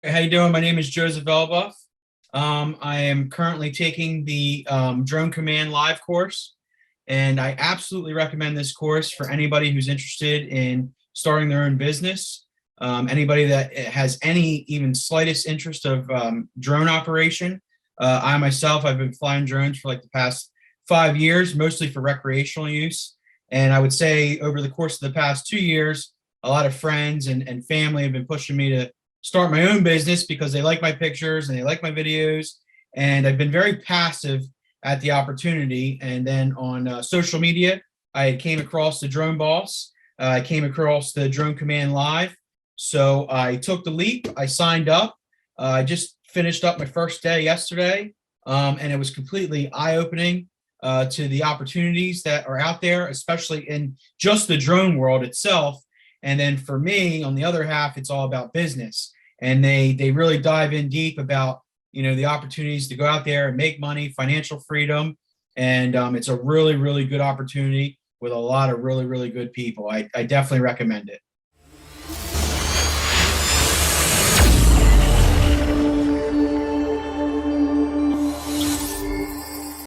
How you doing? My name is Joseph Elbeuf. I am currently taking the Drone Command Live course, and I absolutely recommend this course for anybody who's interested in starting their own business. Anybody that has any even slightest interest of drone operation. I myself, I've been flying drones for like the past 5 years, mostly for recreational use. And I would say over the course of the past 2 years, a lot of friends and family have been pushing me to start my own business because they like my pictures and they like my videos. And I've been very passive at the opportunity. And then on social media, I came across the Drone Boss. I came across the Drone Command Live. So I took the leap. I signed up. I just finished up my first day yesterday, and it was completely eye-opening to the opportunities that are out there, especially in just the drone world itself. And then for me, on the other half, it's all about business. And they really dive in deep about the opportunities to go out there and make money, financial freedom, and it's a really good opportunity with a lot of really good people. I definitely recommend it.